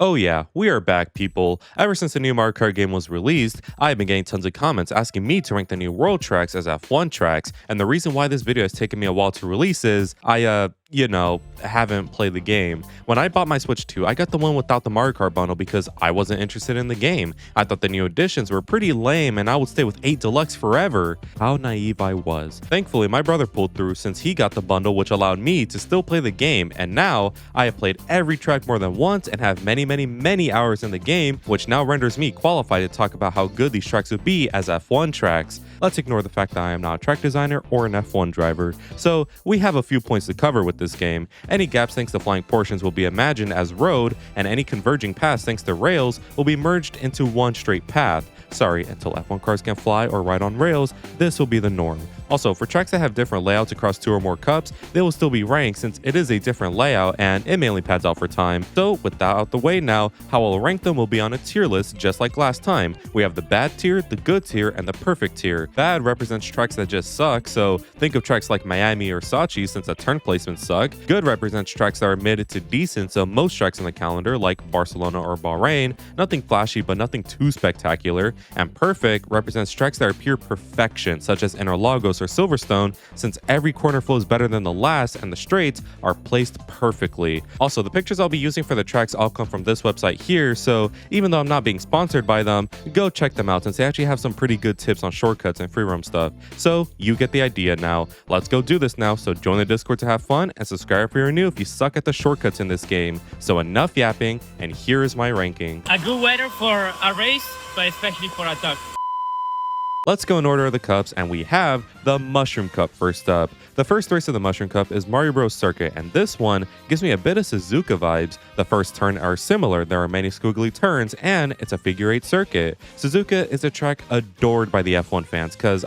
Oh yeah, we are back, people. Ever since the new Mario Kart game was released, I've been getting tons of comments asking me to rank the new world tracks as F1 tracks, and the reason why this video has taken me a while to release is haven't played the game. When I bought my Switch 2, I got the one without the Mario Kart bundle because I wasn't interested in the game. I thought the new additions were pretty lame and I would stay with 8 Deluxe forever. How naive I was. Thankfully, my brother pulled through since he got the bundle, which allowed me to still play the game, and now I have played every track more than once and have many hours in the game, which now renders me qualified to talk about how good these tracks would be as F1 tracks. Let's ignore the fact that I am not a track designer or an F1 driver. So we have a few points to cover with this game. Any gaps thanks to flying portions will be imagined as road, and any converging paths thanks to rails will be merged into one straight path. Sorry, until F1 cars can fly or ride on rails, this will be the norm. Also, for tracks that have different layouts across 2 or more cups, they will still be ranked since it is a different layout and it mainly pads out for time. So with that out the way now, how I'll rank them will be on a tier list just like last time. We have the bad tier, the good tier, and the perfect tier. Bad represents tracks that just suck, so think of tracks like Miami or Sochi since the turn placements suck. Good represents tracks that are mid to decent, so most tracks on the calendar like Barcelona or Bahrain, nothing flashy but nothing too spectacular. And perfect represents tracks that are pure perfection such as Interlagos or Silverstone, since every corner flows better than the last and the straights are placed perfectly. Also, the pictures I'll be using for the tracks all come from this website here, so even though I'm not being sponsored by them, go check them out since they actually have some pretty good tips on shortcuts and free roam stuff. So you get the idea now. Let's go do this now, so join the Discord to have fun and subscribe if you're new if you suck at the shortcuts in this game. So enough yapping, and here is my ranking. A good weather for a race, but especially for a duck. Let's go in order of the cups, and we have the Mushroom Cup first up. The first race of the Mushroom Cup is Mario Bros. Circuit, and this one gives me a bit of Suzuka vibes. The first turn are similar, there are many squiggly turns, and it's a figure 8 circuit. Suzuka is a track adored by the F1 fans, cause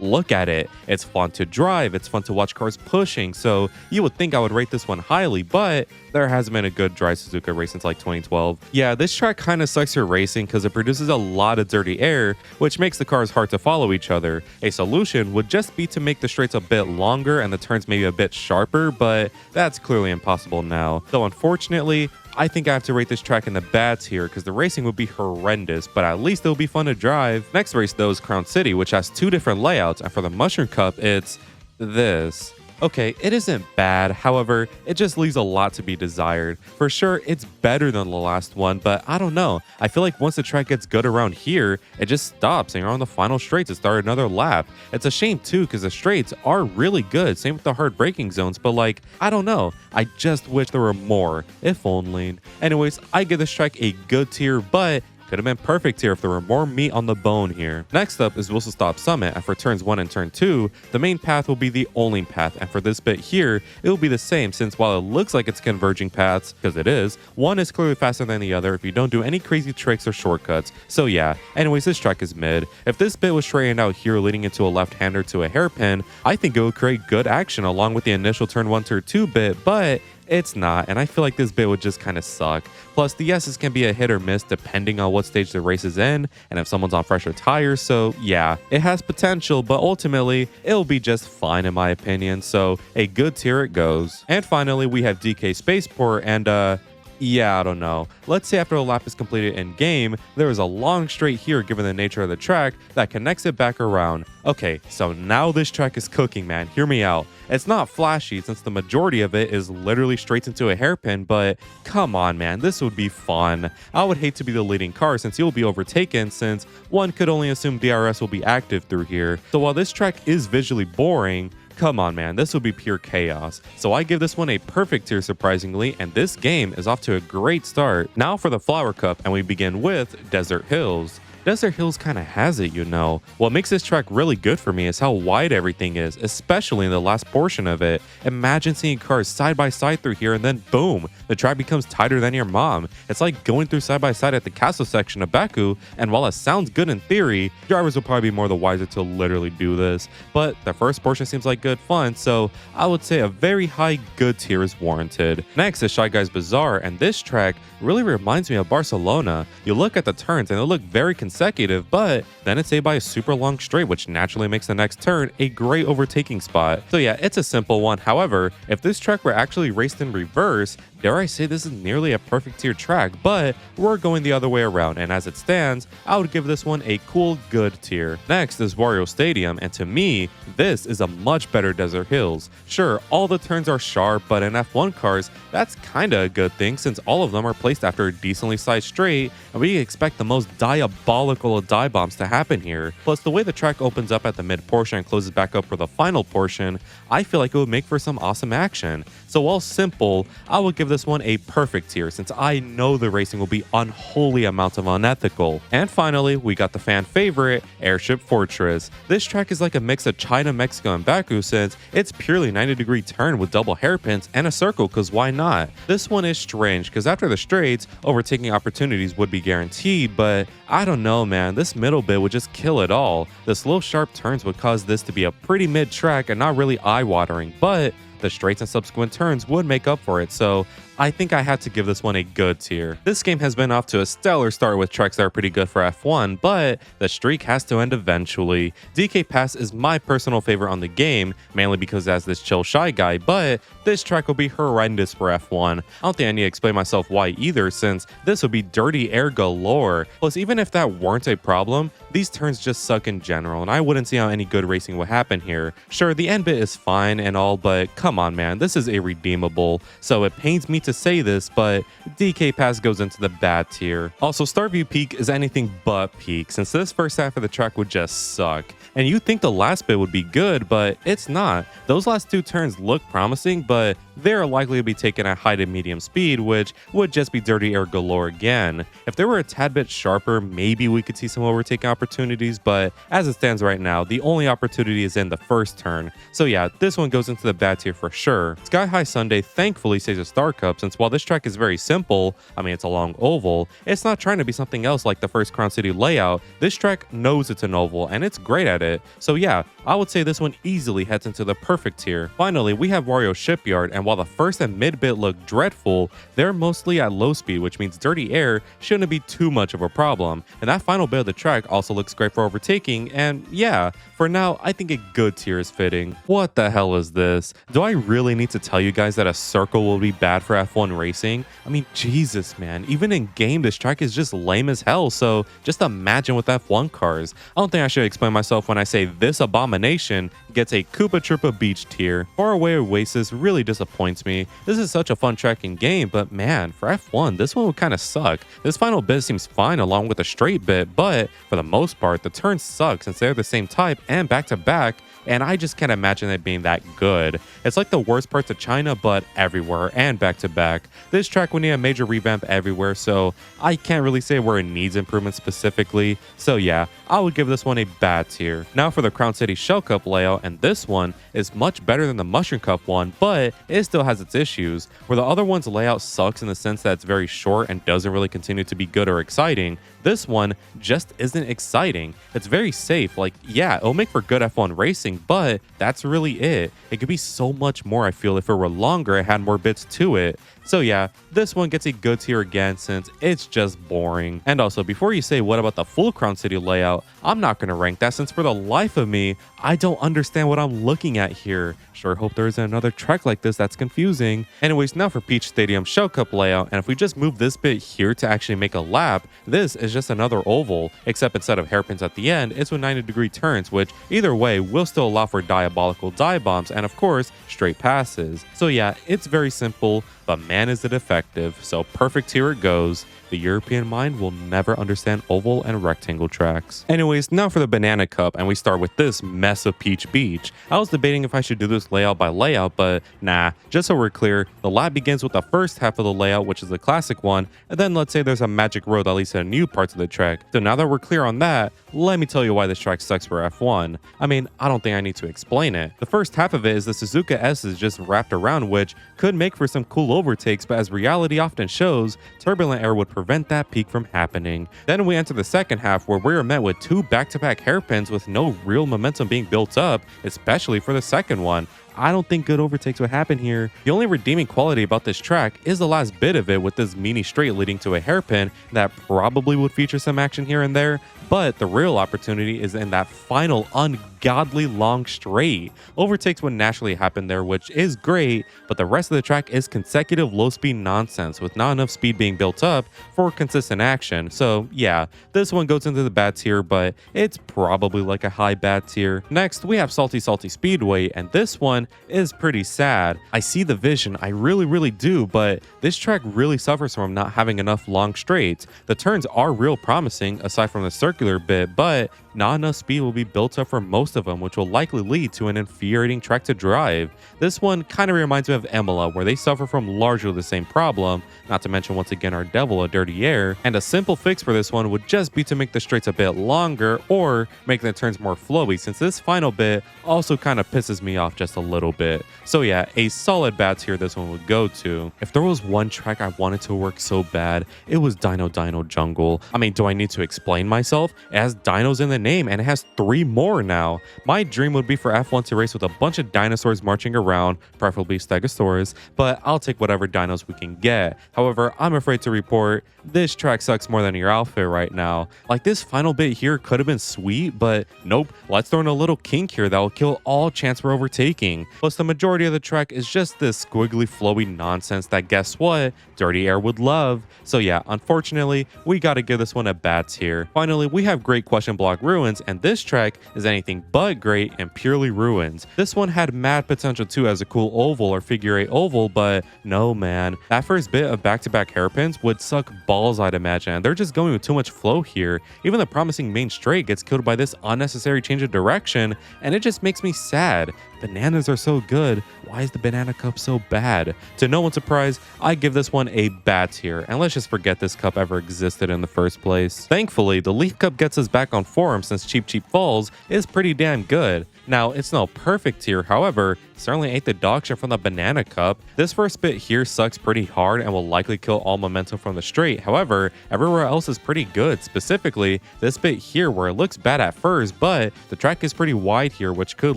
look at it. It's fun to drive, it's fun to watch cars pushing, so you would think I would rate this one highly, but there hasn't been a good dry Suzuka race since like 2012. Yeah, this track kind of sucks for racing because it produces a lot of dirty air, which makes the cars hard to follow each other. A solution would just be to make the straights a bit longer and the turns maybe a bit sharper, but that's clearly impossible now. So unfortunately, I think I have to rate this track in the bad tier because the racing would be horrendous, but at least it'll be fun to drive. Next race though is Crown City, which has 2 different layouts, and for the Mushroom Cup, it's this. Okay, it isn't bad, however, it just leaves a lot to be desired. For sure, it's better than the last one, but I don't know. I feel like once the track gets good around here, it just stops and you're on the final straight to start another lap. It's a shame too, because the straights are really good, same with the hard braking zones, but like, I don't know. I just wish there were more, if only. Anyways, I give this track a good tier, but could have been perfect here if there were more meat on the bone here. Next up is Whistle Stop Summit, and for turns 1 and turn 2, the main path will be the only path, and for this bit here, it will be the same since while it looks like it's converging paths, because it is, one is clearly faster than the other if you don't do any crazy tricks or shortcuts. So yeah, anyways, this track is mid. If this bit was straightened out here leading into a left-hander to a hairpin, I think it would create good action along with the initial turn 1 turn 2 bit, but it's not, and I feel like this bit would just kind of suck. Plus, the S's can be a hit or miss depending on what stage the race is in, and if someone's on fresher tires, so yeah, it has potential, but ultimately, it'll be just fine in my opinion, so a good tier it goes. And finally, we have DK Spaceport, and yeah, I don't know. Let's say after a lap is completed in game, there is a long straight here given the nature of the track that connects it back around. Okay, so now this track is cooking, man. Hear me out. It's not flashy since the majority of it is literally straight into a hairpin, but come on, man, this would be fun. I would hate to be the leading car since you'll be overtaken, since one could only assume DRS will be active through here. So while this track is visually boring, come on, man, this would be pure chaos. So I give this one a perfect tier surprisingly, and this game is off to a great start. Now for the Flower Cup, and we begin with Desert Hills. Desert Hills kind of has it, you know. What makes this track really good for me is how wide everything is, especially in the last portion of it. Imagine seeing cars side by side through here and then boom, the track becomes tighter than your mom. It's like going through side by side at the castle section of Baku, and while it sounds good in theory, drivers will probably be more the wiser to literally do this. But the first portion seems like good fun, so I would say a very high good tier is warranted. Next is Shy Guys Bazaar, and this track really reminds me of Barcelona. You look at the turns and they look very consecutive, but then it's saved by a super long straight, which naturally makes the next turn a great overtaking spot. So yeah, it's a simple one. However, if this track were actually raced in reverse, dare I say this is nearly a perfect tier track, but we're going the other way around, and as it stands, I would give this one a cool good tier. Next is Wario Stadium, and to me, this is a much better Desert Hills. Sure, all the turns are sharp, but in F1 cars, that's kinda a good thing since all of them are placed after a decently sized straight, and we expect the most diabolical of dive bombs to happen here. Plus, the way the track opens up at the mid portion and closes back up for the final portion, I feel like it would make for some awesome action. So while simple, I would give this one a perfect tier since I know the racing will be unholy amounts of unethical. And finally, we got the fan favorite, Airship Fortress. This track is like a mix of China, Mexico, and Baku since it's purely 90-degree turn with double hairpins and a circle, cause why not? This one is strange cause after the straights, overtaking opportunities would be guaranteed, but I don't know man, this middle bit would just kill it all. The slow sharp turns would cause this to be a pretty mid track and not really eye-watering, but the straights and subsequent turns would make up for it, so I think I had to give this one a good tier. This game has been off to a stellar start with tracks that are pretty good for F1, but the streak has to end eventually. DK Pass is my personal favorite on the game, mainly because it has this chill shy guy, but this track will be horrendous for F1. I don't think I need to explain myself why either, since this would be dirty air galore. Plus, even if that weren't a problem, these turns just suck in general, and I wouldn't see how any good racing would happen here. Sure, the end bit is fine and all, but come on man, this is irredeemable. So it pains me to say this, but DK Pass goes into the bad tier. Also, Starview Peak is anything but peak, since this first half of the track would just suck. And you'd think the last bit would be good, but it's not. Those last two turns look promising, but they're likely to be taken at high to medium speed, which would just be dirty air galore again. If they were a tad bit sharper, maybe we could see some overtaking opportunities, but as it stands right now, the only opportunity is in the first turn. So yeah, this one goes into the bad tier for sure. Sky High Sunday thankfully stays a Star Cup, since while this track is very simple, I mean it's a long oval, it's not trying to be something else like the first Crown City layout. This track knows it's an oval, and it's great at it. So yeah, I would say this one easily heads into the perfect tier. Finally, we have Wario Shipyard, and while the first and mid bit look dreadful, they're mostly at low speed, which means dirty air shouldn't be too much of a problem. And that final bit of the track also looks great for overtaking, and yeah, for now, I think a good tier is fitting. What the hell is this? Do I really need to tell you guys that a circle will be bad for F1 racing? I mean, Jesus man, even in game, this track is just lame as hell, so just imagine with F1 cars. I don't think I should explain myself when I say this abomination gets a Koopa Troopa Beach tier. Faraway Oasis really disappoints me. This is such a fun track in game, but man, for F1, this one would kind of suck. This final bit seems fine along with the straight bit, but for the most part, the turns suck since they're the same type and back to back, and I just can't imagine it being that good. It's like the worst parts of China, but everywhere and back to back. This track would need a major revamp everywhere, so I can't really say where it needs improvement specifically. So yeah, I would give this one a bad tier. Now for the Crown City Shell Cup layout, and this one is much better than the Mushroom Cup one, but it still has its issues. Where the other one's layout sucks in the sense that it's very short and doesn't really continue to be good or exciting, this one just isn't exciting. It's very safe. Like, yeah, it'll make for good F1 racing, but that's really it. It could be so much more, I feel, if it were longer and had more bits to it. So yeah, this one gets a good tier again since it's just boring. And also, before you say what about the full Crown City layout, I'm not going to rank that since for the life of me, I don't understand what I'm looking at here. Sure hope there isn't another track like this that's confusing. Anyways, now for Peach Stadium Shell Cup layout, and if we just move this bit here to actually make a lap, this is just another oval, except instead of hairpins at the end, it's with 90-degree turns, which either way will still allow for diabolical dive bombs and of course, straight passes. So yeah, it's very simple, but man is it effective, so perfect here it goes. The European mind will never understand oval and rectangle tracks. Anyways, now for the Banana Cup, and we start with this mess of Peach Beach. I was debating if I should do this layout by layout, but nah, just so we're clear, the lap begins with the first half of the layout, which is the classic one, and then let's say there's a magic road that leads to new parts of the track. So now that we're clear on that, let me tell you why this track sucks for F1. I mean, I don't think I need to explain it. The first half of it is the Suzuka S is just wrapped around, which could make for some cool overtakes, but as reality often shows, turbulent air would prevent that peak from happening. Then we enter the second half where we are met with two back-to-back hairpins with no real momentum being built up, especially for the second one. I don't think good overtakes would happen here. The only redeeming quality about this track is the last bit of it with this mini straight leading to a hairpin that probably would feature some action here and there, but the real opportunity is in that final ungodly long straight. Overtakes would naturally happen there, which is great, but the rest of the track is consecutive low speed nonsense with not enough speed being built up for consistent action. So yeah, this one goes into the bad tier, but it's probably like a high bad tier. Next, we have Salty Speedway, and this one is pretty sad. I see the vision, I really do, but this track really suffers from not having enough long straights. The turns are real promising aside from the circular bit, but not enough speed will be built up for most of them, which will likely lead to an infuriating track to drive. This one kind of reminds me of Imola, where they suffer from largely the same problem, not to mention once again our devil, a Dirty Air, and a simple fix for this one would just be to make the straights a bit longer or make the turns more flowy, since this final bit also kind of pisses me off just a little bit. So yeah, a solid bad tier this one would go to. If there was one track I wanted to work so bad, it was Dino Jungle. I mean, do I need to explain myself? It has dinos in the name and it has 3 more now. My dream would be for F1 to race with a bunch of dinosaurs marching around, preferably Stegosaurus, but I'll take whatever dinos we can get. However, I'm afraid to report this track sucks more than your outfit right now. Like, this final bit here could have been sweet, but nope, let's throw in a little kink here that will kill all chance for overtaking. Plus, the majority of the track is just this squiggly flowy nonsense that, guess what, Dirty Air would love. So yeah, unfortunately, we gotta give this one a bad tier. Finally, we have Great Question Block Ruins, and this track is anything but great and purely ruins. This one had mad potential too as a cool oval or figure 8 oval, but no man. That first bit of back-to-back hairpins would suck balls, I'd imagine, and they're just going with too much flow here. Even the promising main straight gets killed by this unnecessary change of direction, and it just makes me sad. Bananas are so good, why is the banana cup so bad? To no one's surprise, I give this one a bad tier, and let's just forget this cup ever existed in the first place. Thankfully, the Leaf Cup gets us back on forum since Cheap Falls is pretty damn good. Now, it's no perfect tier, however, certainly ain't the dog shit from the banana cup. This first bit here sucks pretty hard and will likely kill all momentum from the straight. However, everywhere else is pretty good, specifically this bit here where it looks bad at first, but the track is pretty wide here, which could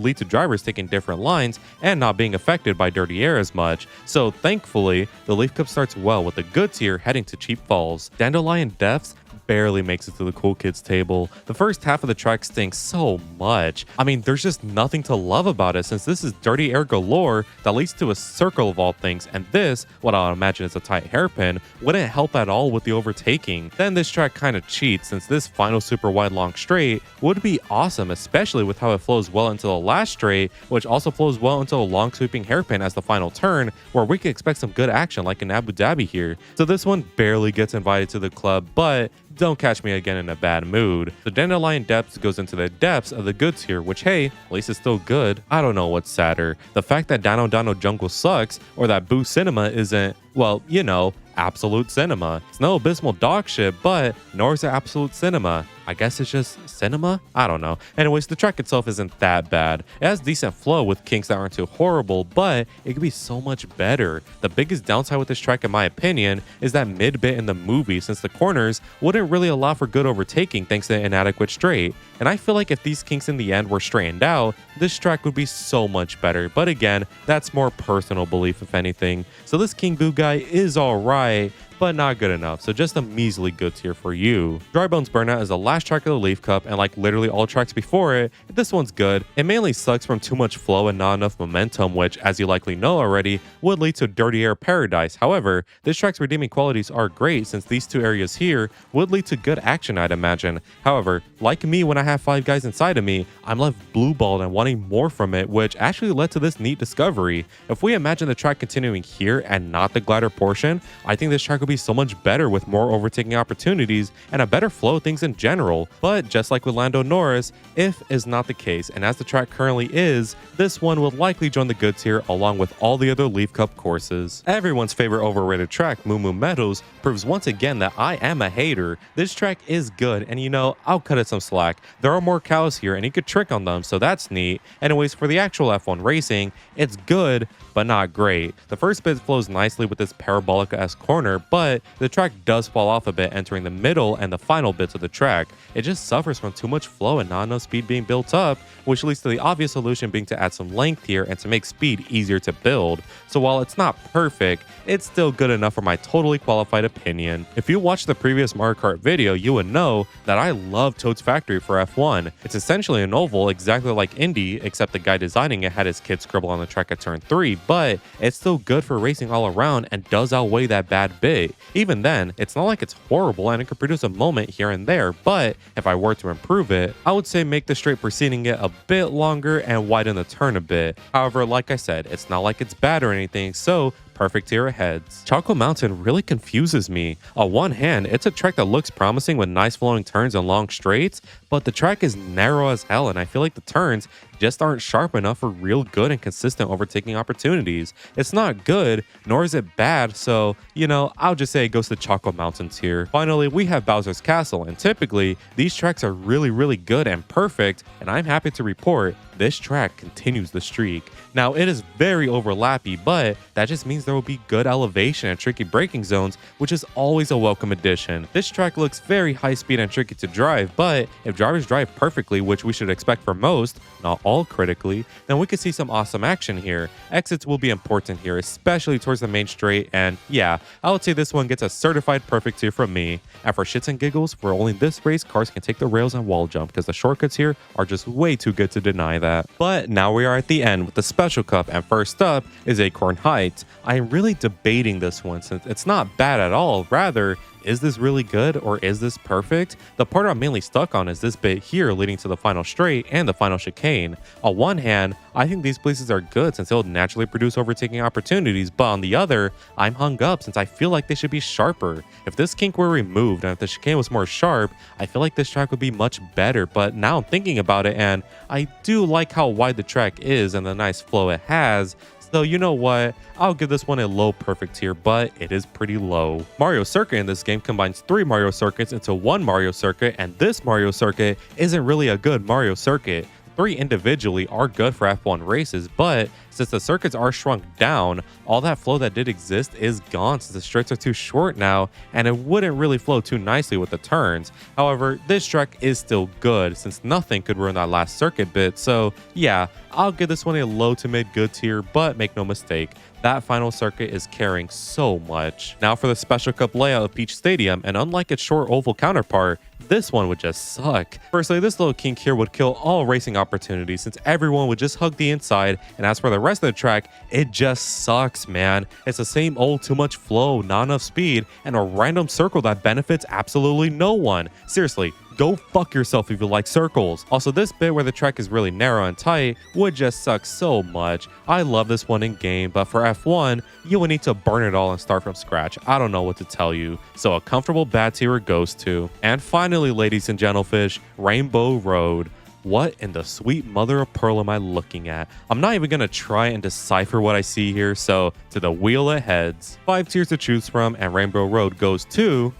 lead to drivers taking different lines and not being affected by Dirty Air as much. So thankfully, the Leaf Cup starts well with a good tier heading to Cheap Falls. Dandelion Depths barely makes it to the cool kids table. The first half of the track stinks so much. I mean, there's just nothing to love about it since this is Dirty Air galore that leads to a circle of all things, and this, what I imagine is a tight hairpin, wouldn't help at all with the overtaking. Then this track kind of cheats since this final super wide long straight would be awesome, especially with how it flows well into the last straight, which also flows well into a long sweeping hairpin as the final turn, where we could expect some good action like in Abu Dhabi here. So this one barely gets invited to the club, but don't catch me again in a bad mood. The Dandelion Depths goes into the depths of the good tier, which hey, at least it's still good. I don't know what's sadder, the fact that Dino Jungle sucks, or that Boo Cinema isn't, well, you know, absolute cinema. It's no abysmal dog shit, but nor is it absolute cinema. I guess it's just cinema? I don't know. Anyways, the track itself isn't that bad. It has decent flow with kinks that aren't too horrible, but it could be so much better. The biggest downside with this track, in my opinion, is that mid bit in the movie, since the corners wouldn't really allow for good overtaking thanks to the inadequate straight. And I feel like if these kinks in the end were straightened out, this track would be so much better. But again, that's more personal belief if anything. So this King Boo guy is alright, but not good enough, so just a measly good tier for you. Dry Bones Burnout is the last track of the Leaf Cup, and like literally all tracks before it, this one's good. It mainly sucks from too much flow and not enough momentum, which, as you likely know already, would lead to Dirty Air Paradise. However, this track's redeeming qualities are great since these two areas here would lead to good action, I'd imagine. However, like me when I have 5 guys inside of me, I'm left blue-balled and wanting more from it, which actually led to this neat discovery. If we imagine the track continuing here and not the glider portion, I think this track would be so much better with more overtaking opportunities and a better flow of things in general. But just like with Lando Norris, if is not the case, and as the track currently is, this one will likely join the good tier along with all the other Leaf Cup courses. Everyone's favorite overrated track, Moo Moo Meadows, proves once again that I am a hater. This track is good, and you know, I'll cut it some slack. There are more cows here and you could trick on them, so that's neat. Anyways, for the actual F1 racing, it's good, but not great. The first bit flows nicely with this parabolic-esque corner, but the track does fall off a bit entering the middle and the final bits of the track. It just suffers from too much flow and not enough speed being built up, which leads to the obvious solution being to add some length here and to make speed easier to build. So while it's not perfect, it's still good enough for my totally qualified opinion. If you watched the previous Mario Kart video, you would know that I love Toad's Factory for F1. It's essentially an oval exactly like Indy, except the guy designing it had his kid scribble on the track at turn 3, but it's still good for racing all around and does outweigh that bad bit. Even then, it's not like it's horrible and it could produce a moment here and there, but if I were to improve it, I would say make the straight preceding it a bit longer and widen the turn a bit. However, like I said, it's not like it's bad or anything, so perfect tier aheads. Choco Mountain really confuses me. On one hand, it's a track that looks promising with nice flowing turns and long straights, but the track is narrow as hell and I feel like the turns just aren't sharp enough for real good and consistent overtaking opportunities. It's not good, nor is it bad, so, I'll just say it goes to Choco Mountains here. Finally, we have Bowser's Castle, and typically, these tracks are really good and perfect, and I'm happy to report this track continues the streak. Now, it is very overlappy, but that just means there will be good elevation and tricky braking zones, which is always a welcome addition. This track looks very high speed and tricky to drive, but if drivers drive perfectly, which we should expect for most, not all critically, then we could see some awesome action here. Exits will be important here, especially towards the main straight, and yeah, I would say this one gets a certified perfect tier from me. And for shits and giggles, for only this race, cars can take the rails and wall jump, because the shortcuts here are just way too good to deny that. But now we are at the end with the Special Cup, and first up is Acorn Heights. I am really debating this one since it's not bad at all, rather, is this really good or is this perfect? The part I'm mainly stuck on is this bit here leading to the final straight and the final chicane. On one hand, I think these places are good since they'll naturally produce overtaking opportunities, but on the other, I'm hung up since I feel like they should be sharper. If this kink were removed and if the chicane was more sharp, I feel like this track would be much better, but now I'm thinking about it and I do like how wide the track is and the nice flow it has. So you know what, I'll give this one a low perfect tier, but it is pretty low. Mario Circuit in this game combines 3 Mario circuits into 1 Mario circuit, and this Mario circuit isn't really a good Mario circuit. 3 individually are good for F1 races, but since the circuits are shrunk down, all that flow that did exist is gone since the straights are too short now, and it wouldn't really flow too nicely with the turns. However, this track is still good since nothing could ruin that last circuit bit, so yeah, I'll give this one a low to mid good tier, but make no mistake, that final circuit is carrying so much. Now for the Special Cup layout of Peach Stadium, and unlike its short oval counterpart, this one would just suck. Firstly, this little kink here would kill all racing opportunities since everyone would just hug the inside, and as for the rest of the track, it just sucks, man. It's the same old too much flow, not enough speed, and a random circle that benefits absolutely no one. Seriously, go fuck yourself if you like circles. Also, this bit where the track is really narrow and tight would just suck so much. I love this one in game, but for F1, you would need to burn it all and start from scratch. I don't know what to tell you. So a comfortable bad tier it goes to. And finally, ladies and gentlefish, Rainbow Road. What in the sweet mother of pearl am I looking at? I'm not even gonna try and decipher what I see here, so to the wheel it heads. 5 tiers to choose from, and Rainbow Road goes to...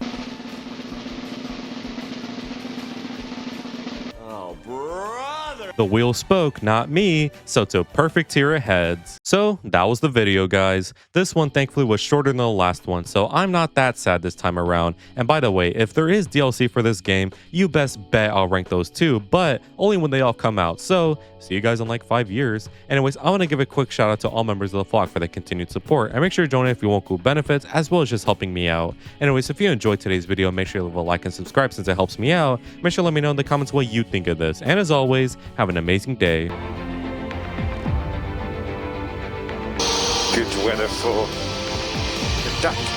The wheel spoke, not me, so to perfect tier aheads. So that was the video, guys. This one thankfully was shorter than the last one, so I'm not that sad this time around. And by the way, if there is DLC for this game, you best bet I'll rank those too, but only when they all come out. So see you guys in like 5 years. Anyways, I want to give a quick shout out to all members of the flock for their continued support, and make sure to join if you want cool benefits as well as just helping me out. Anyways, if you enjoyed today's video, make sure you leave a like and subscribe since it helps me out. Make sure to let me know in the comments what you think of this, and as always, have an amazing day. Good weather for the duck.